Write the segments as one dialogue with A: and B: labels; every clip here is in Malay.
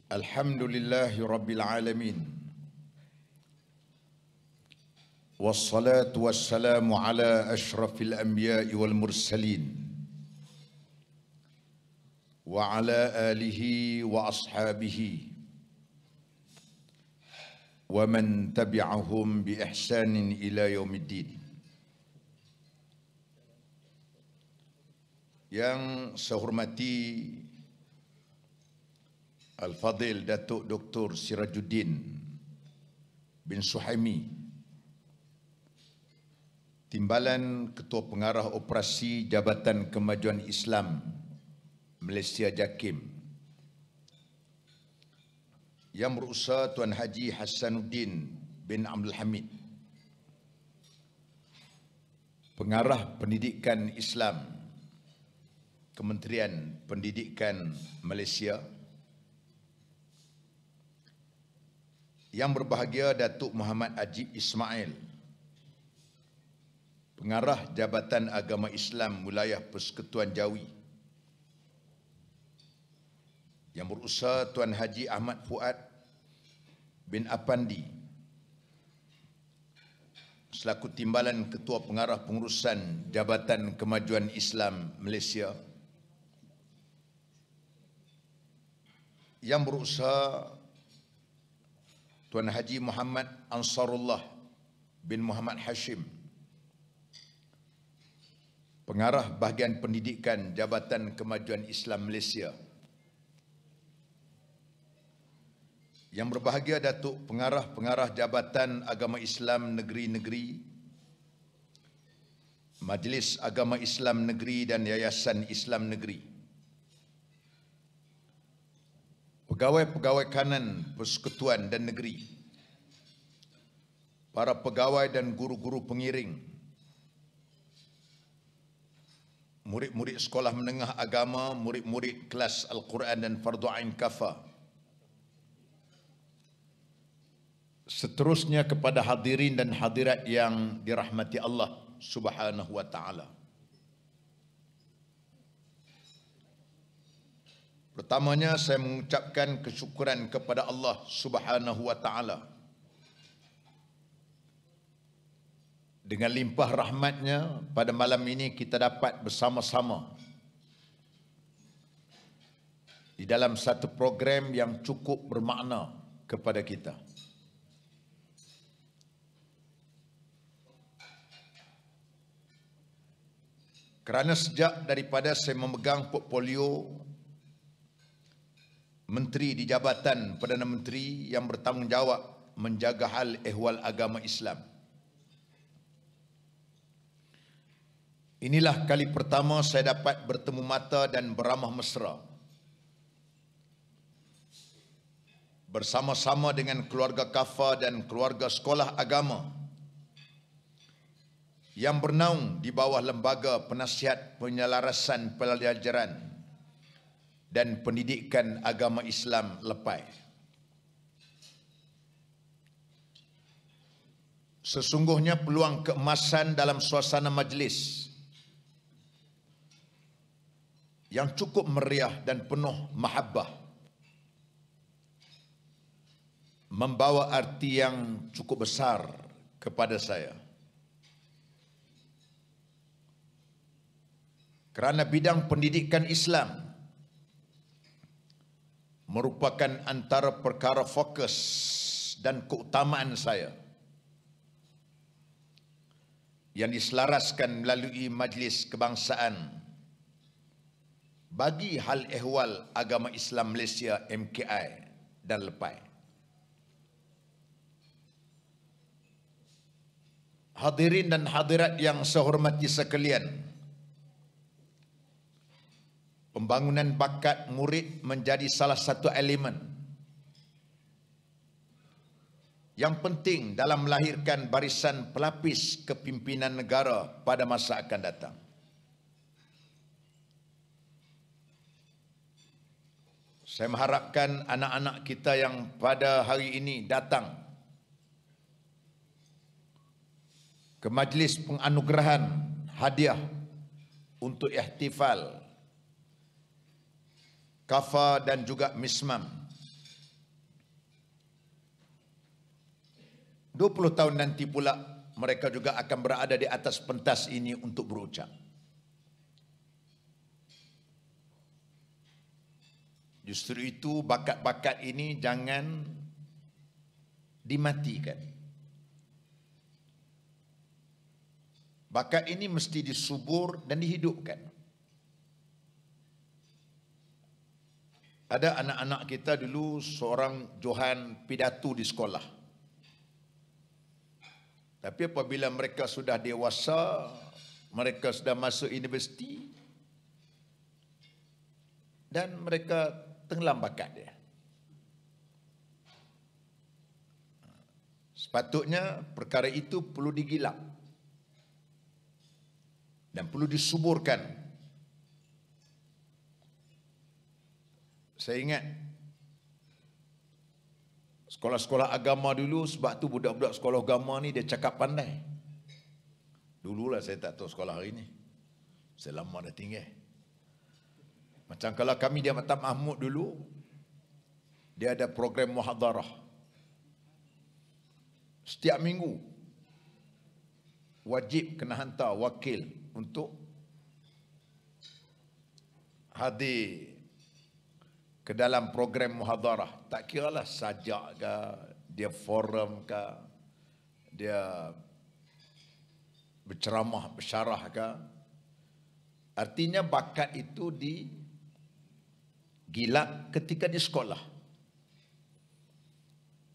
A: Alhamdulillahi Rabbil Alamin. Wassalatu wassalamu ala ashrafil anbiya'i wal mursalin wa ala alihi wa ashabihi wa man tabi'ahum bi ihsanin ila yaumiddin. Yang saya hormati Al-Fadhil Datuk Dr. Sirajuddin bin Suhaimi, Timbalan Ketua Pengarah Operasi Jabatan Kemajuan Islam Malaysia JAKIM, Yang Berusaha Tuan Haji Hasanuddin bin Abdul Hamid, Pengarah Pendidikan Islam Kementerian Pendidikan Malaysia, Yang berbahagia Datuk Muhammad Ajib Ismail, Pengarah Jabatan Agama Islam Wilayah Persekutuan Jawi, Yang Berusaha Tuan Haji Ahmad Fuad bin Apandi, selaku Timbalan Ketua Pengarah Pengurusan Jabatan Kemajuan Islam Malaysia, Yang Berusaha Tuan Haji Muhammad Ansarullah bin Muhammad Hashim, Pengarah Bahagian Pendidikan Jabatan Kemajuan Islam Malaysia, Yang berbahagia Datuk Pengarah-Pengarah Jabatan Agama Islam Negeri-Negeri, Majlis Agama Islam Negeri dan Yayasan Islam Negeri, Pegawai-pegawai kanan persekutuan dan negeri, para pegawai dan guru-guru pengiring, murid-murid sekolah menengah agama, murid-murid kelas Al-Quran dan Fardu Ain Kafah, seterusnya kepada hadirin dan hadirat yang dirahmati Allah Subhanahu wa taala. Pertamanya saya mengucapkan kesyukuran kepada Allah Subhanahu wa taala. Dengan limpah rahmatnya pada malam ini kita dapat bersama-sama di dalam satu program yang cukup bermakna kepada kita. Kerana sejak daripada saya memegang portfolio Menteri di Jabatan Perdana Menteri yang bertanggungjawab menjaga hal ehwal agama Islam, inilah kali pertama saya dapat bertemu mata dan beramah mesra bersama-sama dengan keluarga Kafah dan keluarga sekolah agama yang bernaung di bawah Lembaga Penasihat Penyelarasan Pelajaran dan Pendidikan Agama Islam LEPAI. Sesungguhnya peluang keemasan dalam suasana majlis yang cukup meriah dan penuh mahabbah membawa arti yang cukup besar kepada saya. Kerana bidang pendidikan Islam merupakan antara perkara fokus dan keutamaan saya yang diselaraskan melalui Majlis Kebangsaan bagi hal ehwal agama Islam Malaysia MKI dan LEPAI. Hadirin dan hadirat yang saya hormati sekalian, pembangunan bakat murid menjadi salah satu elemen yang penting dalam melahirkan barisan pelapis kepimpinan negara pada masa akan datang. Saya mengharapkan anak-anak kita yang pada hari ini datang ke majlis penganugerahan hadiah untuk ihtifal Kafah dan juga Mismam 20 tahun nanti pula mereka juga akan berada di atas pentas ini untuk berucap. Justru itu bakat-bakat ini jangan dimatikan. Bakat ini mesti disubur dan dihidupkan. Ada anak-anak kita dulu seorang Johan pidato di sekolah. Tapi apabila mereka sudah dewasa, mereka sudah masuk universiti dan mereka tenggelam bakat dia. Sepatutnya perkara itu perlu digilap dan perlu disuburkan. Saya ingat sekolah-sekolah agama dulu, sebab tu budak-budak sekolah agama ni dia cakap pandai. Dululah saya tak tahu sekolah hari ni. Saya lama dah tinggal. Macam kalau kami di Matan Mahmud dulu, dia ada program muhadarah. Setiap minggu wajib kena hantar wakil untuk hadir ke dalam program muhadarah. Tak kiralah sajak ke, dia forum ke, dia berceramah, bersyarah ke. Artinya bakat itu digilap ketika di sekolah.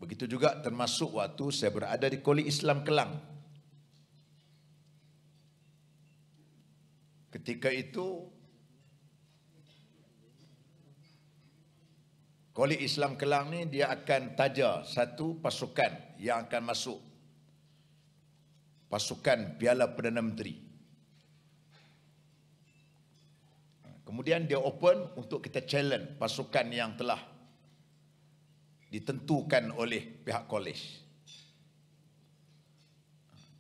A: Begitu juga termasuk waktu saya berada di Kolej Islam Kelang. Ketika itu Kolej Islam Kelang ni dia akan taja satu pasukan yang akan masuk pasukan Piala Perdana Menteri. Kemudian dia open untuk kita challenge pasukan yang telah ditentukan oleh pihak kolej.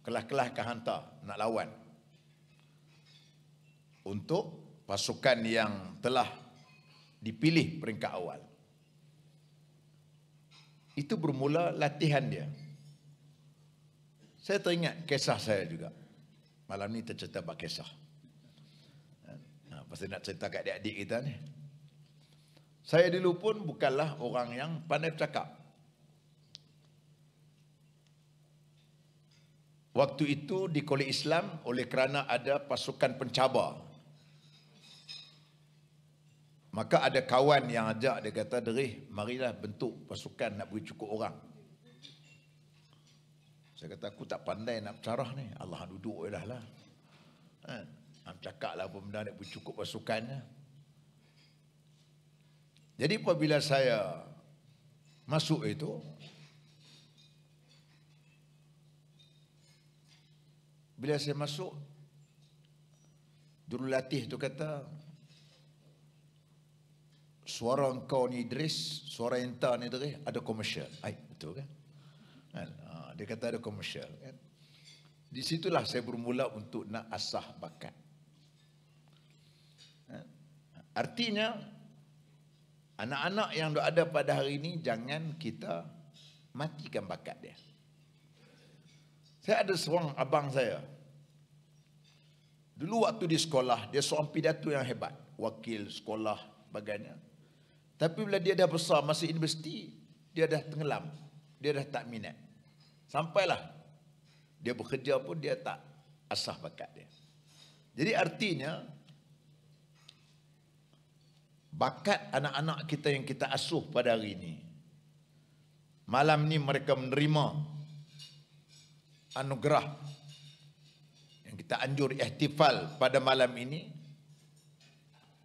A: Kelas-kelas akan hantar nak lawan untuk pasukan yang telah dipilih peringkat awal. Itu bermula latihan dia. Saya teringat kisah saya juga. Malam ni tercerita bab kisah. Pasti nak cerita kat adik-adik kita ni. Saya dulu pun bukanlah orang yang pandai bercakap. Waktu itu di Kolej Islam, oleh kerana ada pasukan pencabar, maka ada kawan yang ajak, dia kata, "Derih, marilah bentuk pasukan nak beri cukup orang." Saya kata, aku tak pandai nak bercarah ni. Allah duduk je lah. Nak cakap lah apa benda nak beri cukup pasukannya. Jadi apabila saya masuk itu, bila saya masuk, juru latih tu kata, "Suara engkau ni Idris, suara enta ni Idris, ada komersial." Betul kan? Dia kata ada komersial kan? Di situlah saya bermula untuk nak asah bakat. Artinya anak-anak yang ada pada hari ini, jangan kita matikan bakat dia. Saya ada seorang abang saya. Dulu waktu di sekolah, dia seorang pidato yang hebat, wakil sekolah bagainya. Tapi bila dia dah besar, masuk universiti, dia dah tenggelam. Dia dah tak minat. Sampailah dia bekerja pun dia tak asah bakat dia. Jadi artinya, bakat anak-anak kita yang kita asuh pada hari ini, malam ni mereka menerima anugerah yang kita anjur ihtifal pada malam ini.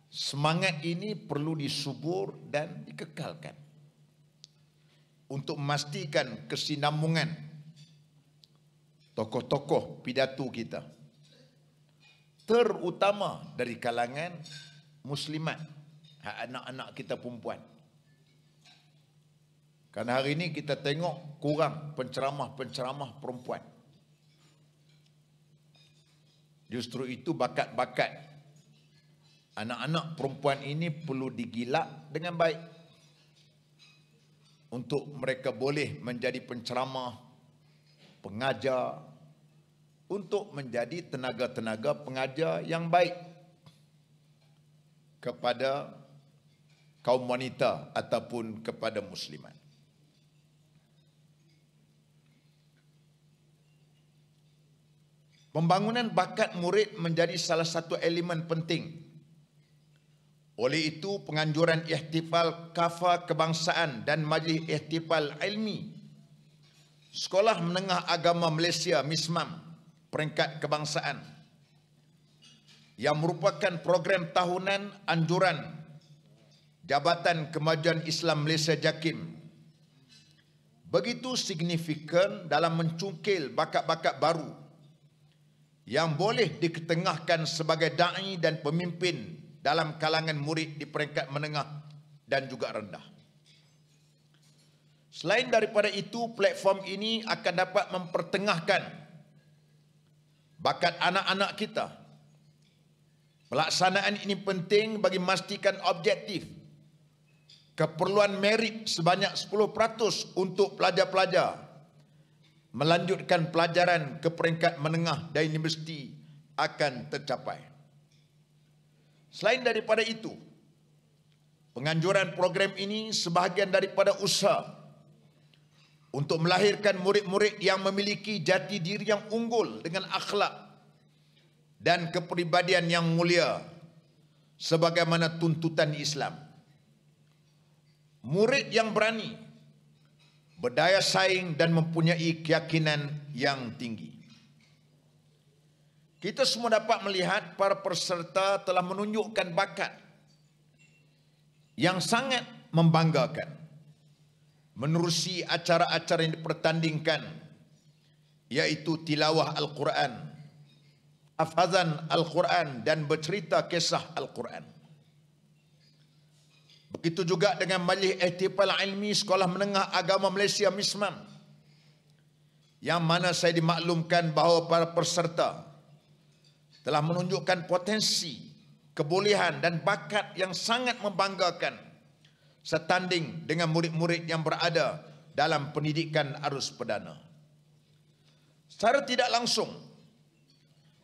A: Semangat ini perlu disubur dan dikekalkan untuk memastikan kesinambungan tokoh-tokoh pidato kita, terutama dari kalangan muslimat, anak-anak kita perempuan. Karena hari ini kita tengok kurang penceramah-penceramah perempuan. Justru itu bakat-bakat anak-anak perempuan ini perlu digilak dengan baik untuk mereka boleh menjadi penceramah, pengajar untuk menjadi tenaga-tenaga pengajar yang baik kepada kaum wanita ataupun kepada muslimat. Pembangunan bakat murid menjadi salah satu elemen penting. Oleh itu, penganjuran ihtifal kafa kebangsaan dan majlis ihtifal ilmi Sekolah Menengah Agama Malaysia MISMAM peringkat kebangsaan yang merupakan program tahunan anjuran Jabatan Kemajuan Islam Malaysia JAKIM begitu signifikan dalam mencungkil bakat-bakat baru yang boleh diketengahkan sebagai da'i dan pemimpin dalam kalangan murid di peringkat menengah dan juga rendah. Selain daripada itu, platform ini akan dapat mempertengahkan bakat anak-anak kita. Pelaksanaan ini penting bagi memastikan objektif keperluan merit sebanyak 10% untuk pelajar-pelajar melanjutkan pelajaran ke peringkat menengah dan universiti akan tercapai. Selain daripada itu, penganjuran program ini sebahagian daripada usaha untuk melahirkan murid-murid yang memiliki jati diri yang unggul dengan akhlak dan kepribadian yang mulia sebagaimana tuntutan Islam. Murid yang berani, berdaya saing dan mempunyai keyakinan yang tinggi. Kita semua dapat melihat para peserta telah menunjukkan bakat yang sangat membanggakan menerusi acara-acara yang dipertandingkan, iaitu tilawah Al-Quran, hafazan Al-Quran dan bercerita kisah Al-Quran. Begitu juga dengan Majlis Ihtifal Ilmi Sekolah Menengah Agama Malaysia MISMAM, yang mana saya dimaklumkan bahawa para peserta telah menunjukkan potensi, kebolehan dan bakat yang sangat membanggakan setanding dengan murid-murid yang berada dalam pendidikan arus perdana. Secara tidak langsung,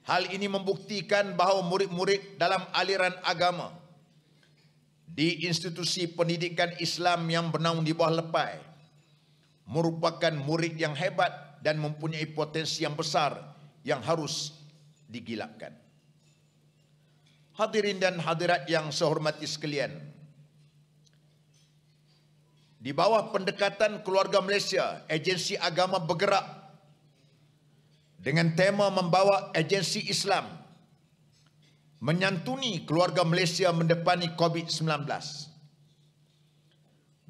A: hal ini membuktikan bahawa murid-murid dalam aliran agama di institusi pendidikan Islam yang bernaung di bawah LEPAI merupakan murid yang hebat dan mempunyai potensi yang besar yang harus digilapkan. Hadirin dan hadirat yang saya hormati sekalian, di bawah pendekatan Keluarga Malaysia, agensi agama bergerak dengan tema membawa agensi Islam menyantuni keluarga Malaysia mendepani COVID-19.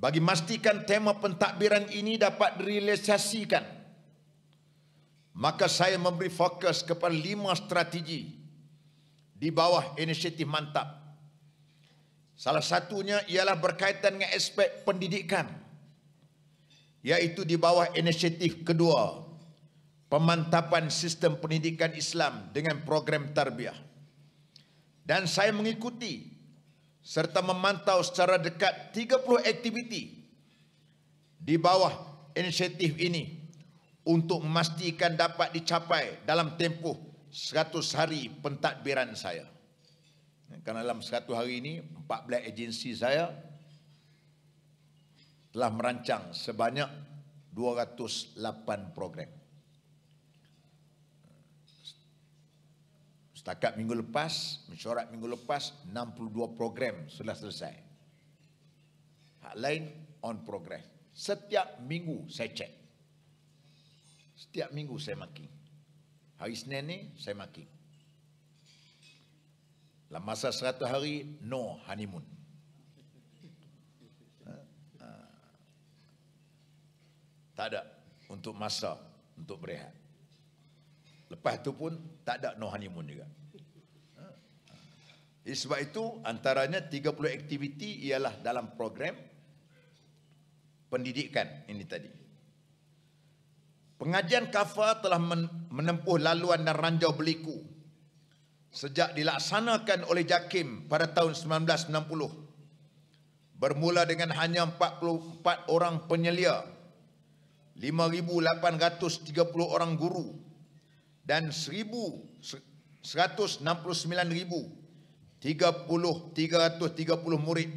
A: Bagi memastikan tema pentadbiran ini dapat direalisasikan, maka saya memberi fokus kepada 5 strategi di bawah inisiatif Mantap. Salah satunya ialah berkaitan dengan aspek pendidikan, iaitu di bawah inisiatif kedua, pemantapan sistem pendidikan Islam dengan program tarbiyah. Dan saya mengikuti serta memantau secara dekat 30 aktiviti di bawah inisiatif ini untuk memastikan dapat dicapai dalam tempoh 100 hari pentadbiran saya. Kerana dalam 100 hari ini 14 agensi saya telah merancang sebanyak 208 program. Setakat minggu lepas, mesyuarat minggu lepas, 62 program sudah selesai. Hak lain on progress. Setiap minggu saya cek. Setiap minggu saya marking. Hari Senin ni saya marking. Dalam masa 100 hari, no honeymoon. Tak ada untuk masa untuk berehat. Lepas itu pun tak ada no honeymoon juga. Sebab itu antaranya 30 aktiviti ialah dalam program pendidikan ini tadi. Pengajian kafa telah menempuh laluan dan ranjau berliku sejak dilaksanakan oleh JAKIM pada tahun 1960. Bermula dengan hanya 44 orang penyelia 5.830 orang guru dan 169.330 murid.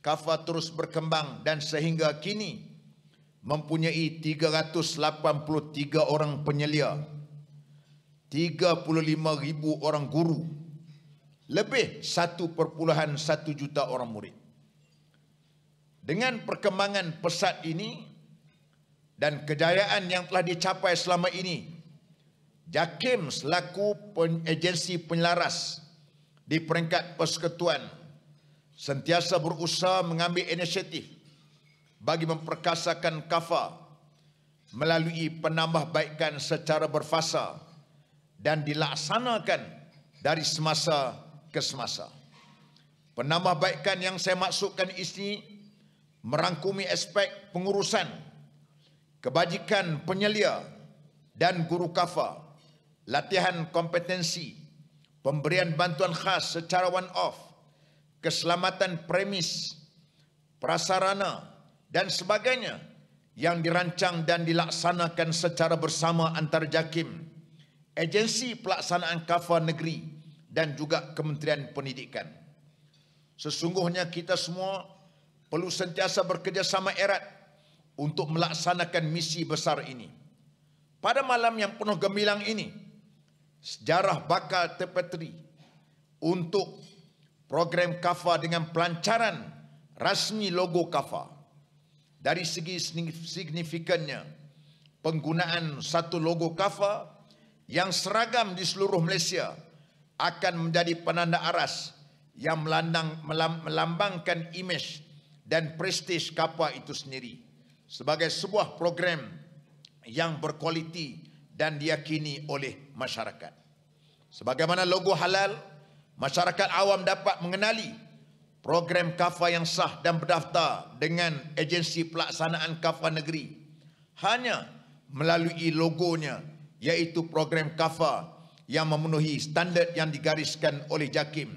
A: Kafa terus berkembang dan sehingga kini mempunyai 383 orang penyelia, 35.000 orang guru, lebih 1,1 juta orang murid. Dengan perkembangan pesat ini dan kejayaan yang telah dicapai selama ini, JAKIM selaku agensi penyelaras di peringkat persekutuan sentiasa berusaha mengambil inisiatif bagi memperkasakan Kafa melalui penambahbaikan secara berfasa dan dilaksanakan dari semasa ke semasa. Penambahbaikan yang saya maksudkan ini merangkumi aspek pengurusan, kebajikan penyelia dan guru Kafa, latihan kompetensi, pemberian bantuan khas secara one-off, keselamatan premis, prasarana dan sebagainya yang dirancang dan dilaksanakan secara bersama antara JAKIM, agensi pelaksanaan Kafa negeri dan juga Kementerian Pendidikan. Sesungguhnya kita semua perlu sentiasa bekerjasama erat untuk melaksanakan misi besar ini. Pada malam yang penuh gemilang ini, sejarah bakal terpetri untuk program Kafa dengan pelancaran rasmi logo Kafa. Dari segi signifikannya, penggunaan satu logo Kafa yang seragam di seluruh Malaysia akan menjadi penanda aras yang melambangkan imej dan prestij Kafa itu sendiri sebagai sebuah program yang berkualiti dan diyakini oleh masyarakat. Sebagaimana logo halal, masyarakat awam dapat mengenali program Kafa yang sah dan berdaftar dengan agensi pelaksanaan Kafa negeri hanya melalui logonya, iaitu program Kafa yang memenuhi standard yang digariskan oleh JAKIM,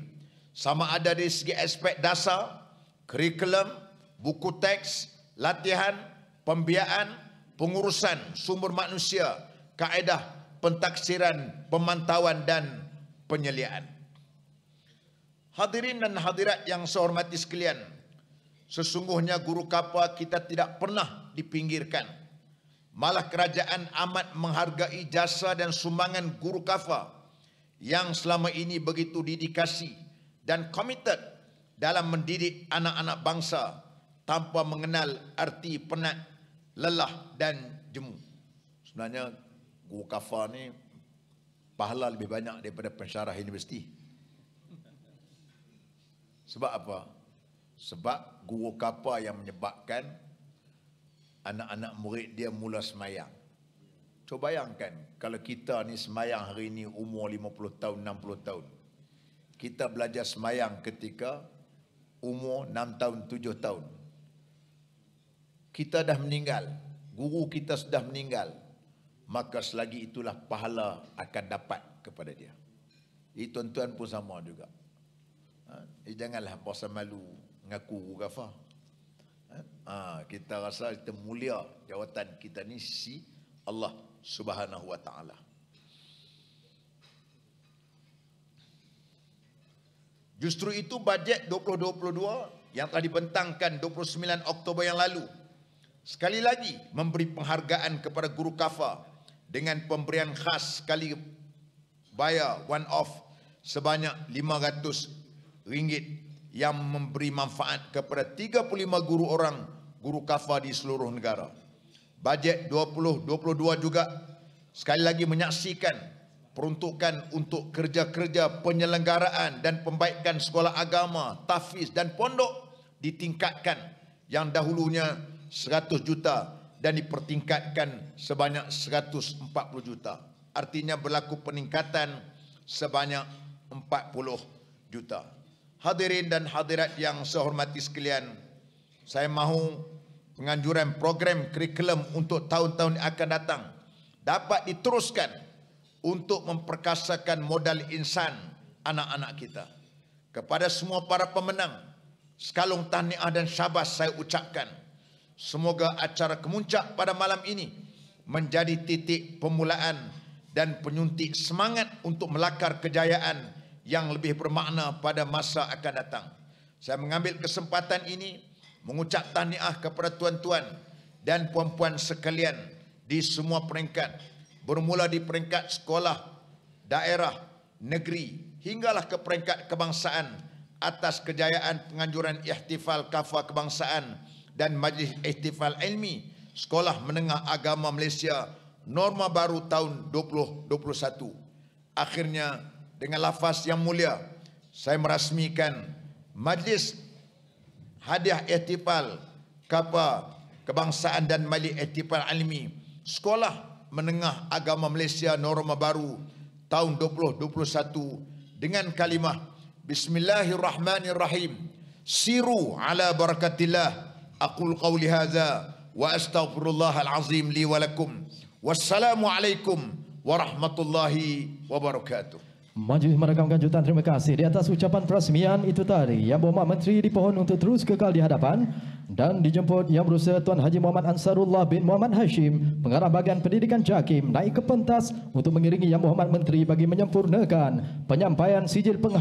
A: sama ada dari segi aspek dasar, kurikulum, buku teks, latihan, pembiayaan, pengurusan sumber manusia, kaedah pentaksiran, pemantauan dan penyeliaan. Hadirin dan hadirat yang saya hormati sekalian, sesungguhnya guru Kafa kita tidak pernah dipinggirkan. Malah kerajaan amat menghargai jasa dan sumbangan guru Kafa yang selama ini begitu dedikasi dan komited dalam mendidik anak-anak bangsa tanpa mengenal arti penat, lelah dan jemu. Sebenarnya guru Kafa ni pahala lebih banyak daripada pensyarah universiti. Sebab apa? Sebab guru Kafa yang menyebabkan anak-anak murid dia mula semayang. Cuba bayangkan kalau kita ni semayang hari ni umur 50 tahun, 60 tahun. Kita belajar semayang ketika umur 6 tahun, 7 tahun. Kita dah meninggal, guru kita sudah meninggal, maka selagi itulah pahala akan dapat kepada dia. Jadi tuan-tuan pun sama juga. Janganlah berasa malu mengaku guru Kafa. Kita rasa kita mulia jawatan kita ni sisi Allah Subhanahu wa taala. Justru itu bajet 2022 yang telah dibentangkan 29 Oktober yang lalu sekali lagi memberi penghargaan kepada guru Kafa dengan pemberian khas sekali bayar one off sebanyak RM500 yang memberi manfaat kepada 35 guru orang guru Kafa di seluruh negara. Bajet 2022 juga sekali lagi menyaksikan peruntukan untuk kerja-kerja penyelenggaraan dan pembaikan sekolah agama, tahfiz dan pondok ditingkatkan yang dahulunya 100 juta dan dipertingkatkan sebanyak 140 juta. Artinya berlaku peningkatan sebanyak 40 juta. Hadirin dan hadirat yang saya hormati sekalian, saya mahu penganjuran program kurikulum untuk tahun-tahun yang akan datang dapat diteruskan untuk memperkasakan modal insan anak-anak kita. Kepada semua para pemenang, sekalung tahniah dan syabas saya ucapkan. Semoga acara kemuncak pada malam ini menjadi titik permulaan dan penyuntik semangat untuk melakar kejayaan yang lebih bermakna pada masa akan datang. Saya mengambil kesempatan ini mengucap tahniah kepada tuan-tuan dan puan-puan sekalian di semua peringkat, bermula di peringkat sekolah, daerah, negeri, hinggalah ke peringkat kebangsaan atas kejayaan penganjuran ihtifal kafah kebangsaan dan majlis ihtifal ilmi Sekolah Menengah Agama Malaysia norma baru tahun 2021. Akhirnya dengan lafaz yang mulia saya merasmikan majlis hadiah ihtifal kafah kebangsaan dan majlis ihtifal ilmi Sekolah Menengah Agama Malaysia norma baru tahun 2021 dengan kalimah Bismillahirrahmanirrahim. Siru ala barakatillah. Aqul qawli hadza wa astaghfirullahal azim li wa lakum. Wassalamualaikum warahmatullahi wabarakatuh.
B: Majlis merakamkan jutaan terima kasih di atas ucapan perasmian itu tadi. Yang Berhormat Menteri dipohon untuk terus kekal di hadapan dan dijemput Yang Berusaha Tuan Haji Muhammad Ansarullah bin Muhammad Hashim, Pengarah Bahagian Pendidikan JAKIM, naik ke pentas untuk mengiringi Yang Berhormat Menteri bagi menyempurnakan penyampaian sijil penghargaan